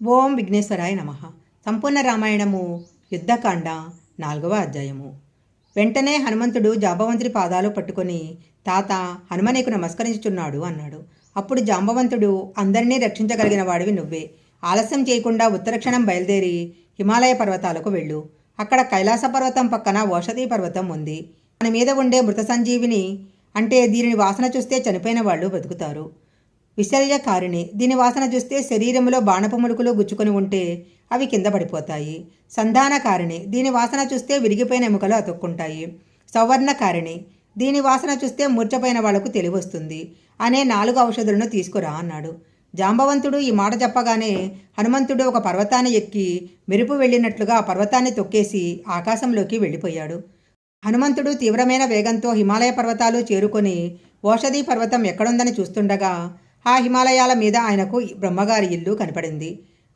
ఓం విఘ్నేశ్వరాయ నమః. సంపూర్ణ రామాయణము యుద్ధకాండ 4వ అధ్యాయము. వెంటనే హనుమంతుడు జాంబవంతుడి పాదాలు పట్టుకొని, తాత, హనుమ నీకు నమస్కరించుచున్నాడు అన్నాడు. అప్పుడు జాంబవంతుడు, అందరినీ రక్షించగలిగిన వాడివి నువ్వే. ఆలస్యం చేయకుండా ఉత్తరక్షణం బయలుదేరి హిమాలయ పర్వతాలకు వెళ్ళు. అక్కడ కైలాస పర్వతం పక్కన ఓషధీ పర్వతం ఉంది. దాని మీద ఉండే మృత సంజీవిని, అంటే దీనిని వాసన చూస్తే చనిపోయిన వాళ్ళు బతుకుతారు. విశల్యకారిణి, దీని వాసన చూస్తే శరీరంలో బాణపు ములుకులు గుచ్చుకొని ఉంటే అవి కింద పడిపోతాయి. సంధానకారిణి, దీని వాసన చూస్తే విరిగిపోయిన ఎముకలు అతుక్కుంటాయి. సౌవర్ణకారిణి, దీని వాసన చూస్తే మూర్చపోయిన వాళ్లకు తెలివొస్తుంది అనే 4 ఔషధులను తీసుకురా అన్నాడు. జాంబవంతుడు ఈ మాట చెప్పగానే హనుమంతుడు ఒక పర్వతాన్ని ఎక్కి మెరుపు వెళ్ళినట్లుగా ఆ పర్వతాన్ని తొక్కేసి ఆకాశంలోకి వెళ్ళిపోయాడు. హనుమంతుడు తీవ్రమైన వేగంతో హిమాలయ పర్వతాలు చేరుకొని ఓషధీ పర్వతం ఎక్కడుందని చూస్తుండగా ఆ హిమాలయాల మీద ఆయనకు బ్రహ్మగారి ఇల్లు కనపడింది.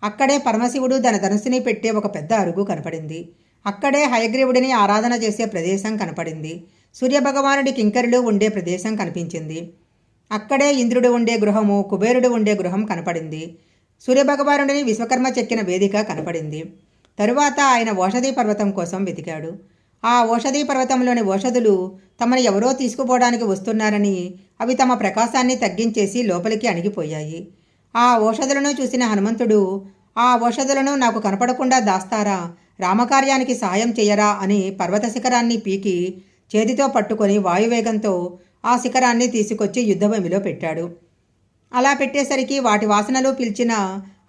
అక్కడే పరమశివుడు తన ధనుసుని పెట్టే ఒక పెద్ద అరుగు కనపడింది. అక్కడే హయగ్రీవుడిని ఆరాధన చేసే ప్రదేశం కనపడింది. సూర్యభగవానుడి కింకరులు ఉండే ప్రదేశం కనిపించింది. అక్కడే ఇంద్రుడు ఉండే గృహము, కుబేరుడు ఉండే గృహం కనపడింది. సూర్యభగవానుడిని విశ్వకర్మ చెక్కిన వేదిక కనపడింది. తరువాత ఆయన ఓషధీ పర్వతం కోసం వెతికాడు. ఆ ఓషధీ పర్వతంలోని ఓషధులు తమను ఎవరో తీసుకుపోవడానికి వస్తున్నారని, అవి తమ ప్రకాశాన్ని తగ్గించేసి లోపలికి అణిగిపోయాయి. ఆ ఓషధులను చూసిన హనుమంతుడు, ఆ ఓషధులను నాకు కనపడకుండా దాస్తారా, రామకార్యానికి సహాయం చేయరా అని పర్వత శిఖరాన్ని పీకి చేతితో పట్టుకొని వాయువేగంతో ఆ శిఖరాన్ని తీసుకొచ్చి యుద్ధభూమిలో పెట్టాడు. అలా పెట్టేసరికి వాటి వాసనలు పీల్చిన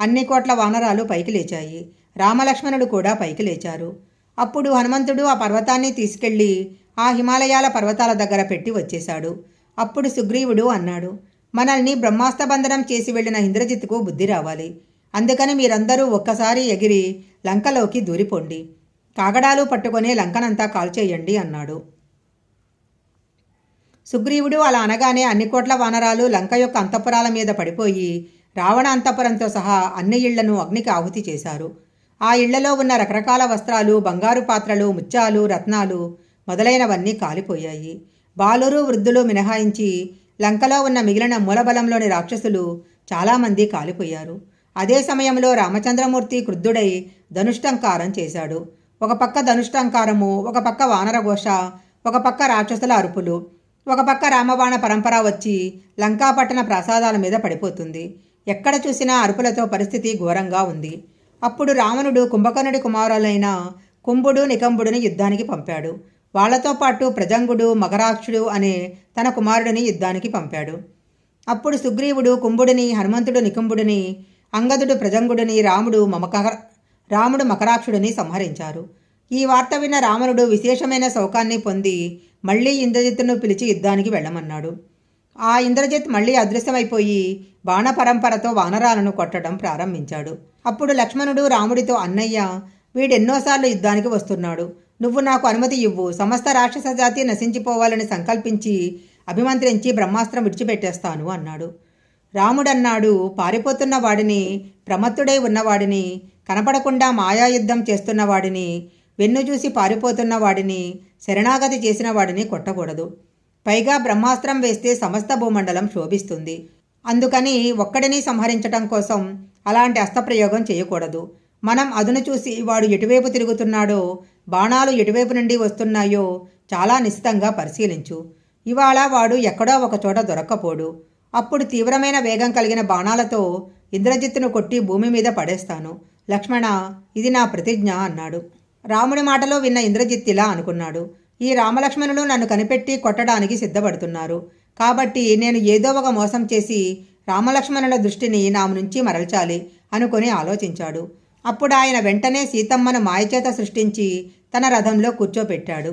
అన్ని కోట్ల వానరాలు పైకి లేచాయి. రామలక్ష్మణుడు కూడా పైకి లేచారు. అప్పుడు హనుమంతుడు ఆ పర్వతాన్ని తీసుకెళ్లి ఆ హిమాలయాల పర్వతాల దగ్గర పెట్టి వచ్చేశాడు. అప్పుడు సుగ్రీవుడు అన్నాడు, మనల్ని బ్రహ్మాస్త్రబంధనం చేసి వెళ్లిన ఇంద్రజిత్తుకు బుద్ధి రావాలి. అందుకని మీరందరూ ఒక్కసారి ఎగిరి లంకలోకి దూరిపోండి. కాగడాలు పట్టుకొని లంకనంతా కాల్చేయండి అన్నాడు. సుగ్రీవుడు అలా అనగానే అన్ని కోట్ల వానరాలు లంక యొక్క అంతఃపురాల మీద పడిపోయి రావణ అంతఃపురంతో సహా అన్ని ఇళ్లను అగ్నికి ఆహుతి చేశారు. ఆ ఇళ్లలో ఉన్న రకరకాల వస్త్రాలు, బంగారు పాత్రలు, ముత్యాలు, రత్నాలు మొదలైనవన్నీ కాలిపోయాయి. బాలురు, వృద్ధులు మినహాయించి లంకలో ఉన్న మిగిలిన మూలబలంలోని రాక్షసులు చాలామంది కాలిపోయారు. అదే సమయంలో రామచంద్రమూర్తి క్రుద్ధుడై ధనుష్టంకారం చేశాడు. ఒక పక్క ధనుష్టంకారము, ఒక పక్క వానరఘోష, ఒక పక్క రాక్షసుల అరుపులు, ఒక పక్క రామబాణ పరంపర వచ్చి లంకాపట్టణ ప్రాసాదాల మీద పడిపోతుంది. ఎక్కడ చూసినా అరుపులతో పరిస్థితి ఘోరంగా ఉంది. అప్పుడు రావణుడు కుంభకర్ణుడి కుమారులైన కుంభుడు, నికంబుడిని యుద్ధానికి పంపాడు. వాళ్లతో పాటు ప్రజంగుడు, మకరాక్షుడు అనే తన కుమారుడిని యుద్ధానికి పంపాడు. అప్పుడు సుగ్రీవుడు కుంభుడిని, హనుమంతుడు నికంబుడిని, అంగదుడు ప్రజంగుడిని, రాముడు మకరాక్షుడిని సంహరించారు. ఈ వార్త విన్న రావణుడు విశేషమైన శోకాన్ని పొంది మళ్లీ ఇంద్రజిత్తును పిలిచి యుద్ధానికి వెళ్ళమన్నాడు. ఆ ఇంద్రజిత్ మళ్లీ అదృశ్యమైపోయి బాణ పరంపరతో వానరాలను కొట్టడం ప్రారంభించాడు. అప్పుడు లక్ష్మణుడు రాముడితో, అన్నయ్య, వీడెన్నోసార్లు యుద్ధానికి వస్తున్నాడు. నువ్వు నాకు అనుమతి ఇవ్వు. సమస్త రాక్షస జాతి నశించిపోవాలని సంకల్పించి అభిమంత్రించి బ్రహ్మాస్త్రం విడిచిపెట్టేస్తాను అన్నాడు. రాముడన్నాడు, పారిపోతున్న వాడిని, ప్రమత్తుడై ఉన్నవాడిని, కనపడకుండా మాయాయుద్ధం చేస్తున్న వాడిని, వెన్ను చూసి పారిపోతున్న వాడిని, శరణాగతి చేసిన వాడిని కొట్టకూడదు. పైగా బ్రహ్మాస్త్రం వేస్తే సమస్త భూమండలం శోభిస్తుంది. అందుకని ఒక్కడిని సంహరించటం కోసం అలాంటి అస్త్రప్రయోగం చేయకూడదు. మనం అదును చూసి వాడు ఎటువైపు తిరుగుతున్నాడో, బాణాలు ఎటువైపు నుండి వస్తున్నాయో చాలా నిశితంగా పరిశీలించు. ఇవాళ వాడు ఎక్కడో ఒకచోట దొరక్కపోడు. అప్పుడు తీవ్రమైన వేగం కలిగిన బాణాలతో ఇంద్రజిత్తును కొట్టి భూమి మీద పడేస్తాను. లక్ష్మణ, ఇది నా ప్రతిజ్ఞ అన్నాడు. రాముడి మాటలో విన్న ఇంద్రజిత్ ఇలా అనుకున్నాడు, ఈ రామలక్ష్మణులు నన్ను కనిపెట్టి కొట్టడానికి సిద్ధపడుతున్నారు. కాబట్టి నేను ఏదో ఒక మోసం చేసి రామలక్ష్మణుల దృష్టిని నా నుంచి మరల్చాలి అనుకొని ఆలోచించాడు. అప్పుడు ఆయన వెంటనే సీతమ్మను మాయచేత సృష్టించి తన రథంలో కూర్చోపెట్టాడు.